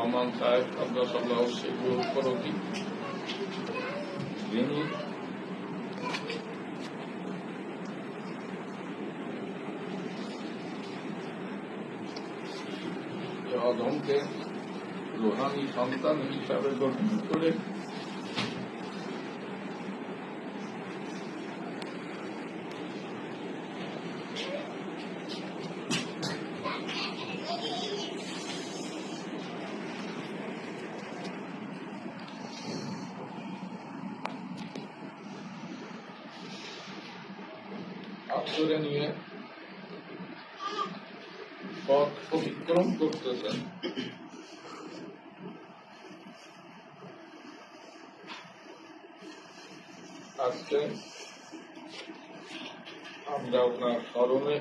রহমান সাহেব আব্দাসাল্লাহ করতি, যিনি অধমকে রুহানি সন্তান হিসাবে গঠন করে করে নিয়ে পথ অতিক্রম করতেছেন। আজকে আমরা আপনার স্মরণে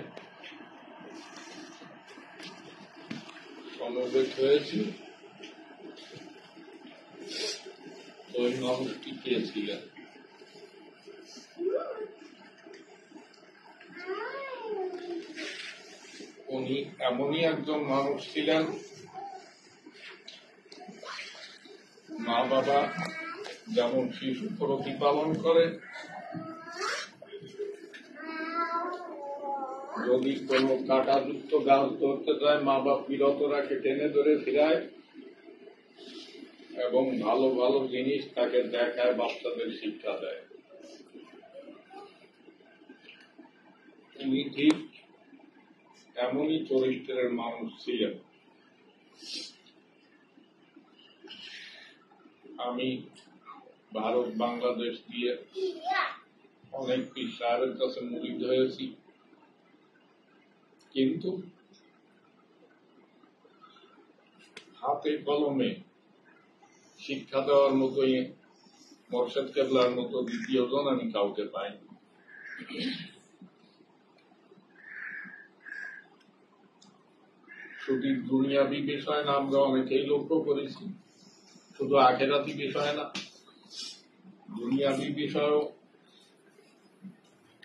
সমবেত হয়েছি। ওই মানুষটি কে ছিলেন? উনি এমনই একজন মানুষ ছিলেন, মা বাবা যেমন শিশু প্রতিপালন করে, যদি কোন কাঁটাযুক্ত গাছ ধরতে যায় মা বাপ বিরত রাখে, টেনে ধরে ফিরায় এবং ভালো ভালো জিনিস তাকে দেখায়, বাচ্চাদের শিক্ষা দেয়। উনি ঠিক এমনই চরিত্রের মানুষ ছিলেন। আমি ভারত বাংলাদেশ দিয়ে অনেক পীর সাহেবের কাছে মুরিদ হয়েছি, কিন্তু হাতে কলমে শিক্ষা দেওয়ার মতোই মোরশেদ কেবলার মতো দ্বিতীয় জন আমি কাউকে পাইনি। শুধু দুনিয়াবি বিষয় না, আমরা অনেকেই লক্ষ্য করেছি, শুধু আখেরাতি বিষয় না, দুনিয়াবি বিষয়ও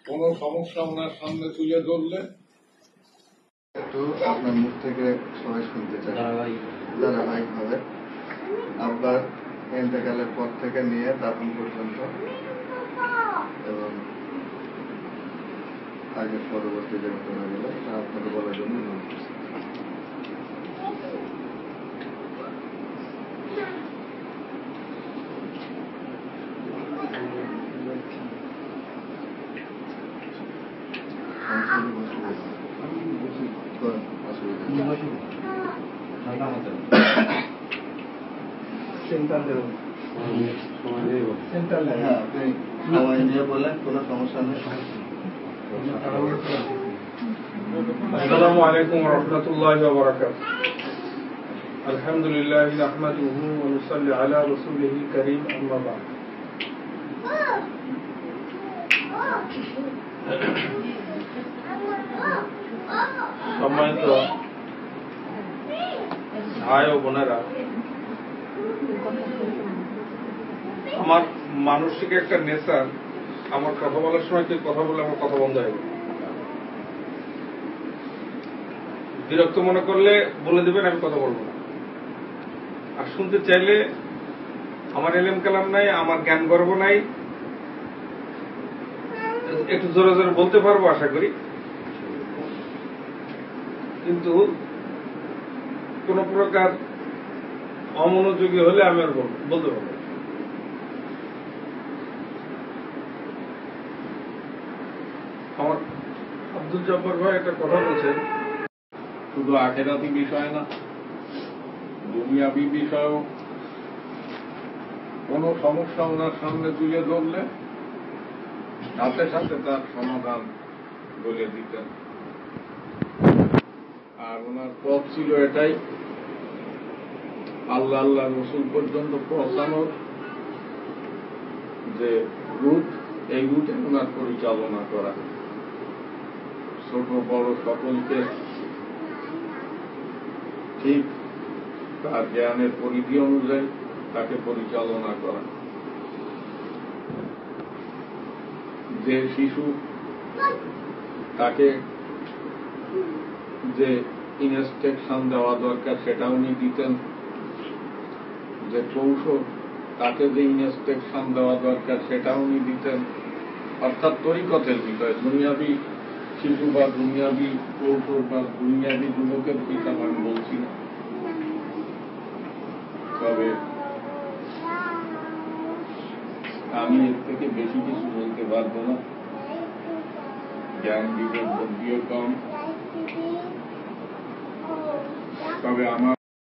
কোন সমস্যা ওনার সামনে তুলে ধরলে একটু আপনার মুখ থেকে সবাই শুনতে চাই, ধারাবাহিক ভাবে আব্বার ইন্তেকালের পর থেকে নিয়ে দাফন পর্যন্ত এবং আগের পরবর্তী যে ঘটনাগুলো তা আপনাকে বলার জন্য অনুরোধ করছি। সময় নিয়ে বলেন, কোনো সমস্যা নেই। আসসালামু আলাইকুম ওয়া রাহমাতুল্লাহি ওয়া বারাকাতুহু। আলহামদুলিল্লাহি নাহমাদুহু ওয়া নুসাল্লি আলা রাসূলিহিল কারীম, আম্মা বা'দ। সম্মানিত ভাই ও বোনেরা, আমার মানসিক একটা নেচার, আমার কথা বলার সময় কেউ কথা বলে আমার কথা বন্ধ হয়ে গেল। বিরক্ত মনে করলে বলে দেবেন, আমি কথা বলবো না। আর শুনতে চাইলে আমার এলেম কালাম নাই, আমার জ্ঞান গর্ব নাই, একটু জোরে জোরে বলতে পারবো আশা করি, কিন্তু কোন প্রকার অমনোযোগী হলে আমি আর বলতে পারবো। আমার আব্দুল জব্বার ভাই একটা কথা বলছেন, শুধু আখেরাতি বিষয় না, দুনিয়াবি বিষয়ও কোন সমস্যা ওনার সামনে তুলে ধরলে সাথে সাথে তার সমাধান বলে দিতেন। আর ওনার পথ ছিল এটাই, আল্লাহ আল্লাহ রসুল পর্যন্ত পৌঁছানোর যে রুট, এই রুটে ওনার পরিচালনা করা, ছোট বড় সকলকে ঠিক তার জ্ঞানের পরিধি অনুযায়ী তাকে পরিচালনা করা। যে শিশু তাকে যে ইনস্ট্রাকশন দেওয়া দরকার সেটা উনি দিতেন, যে কৌশল, তাকে যে ইনস্ট্রাকশন দেওয়া দরকার সেটা উনি দিতেন। অর্থাৎ তরিকতের বিষয়, দুনিয়াবি শিশু বা দুনিয়াবি কৌশল বা দুনিয়াবি যুবকের হিসাব আমি বলছি না। তবে আমি এর থেকে বেশি কিছু বলতে পারবো না, জ্ঞান বিবেক বুদ্ধিও কম। তবে আমার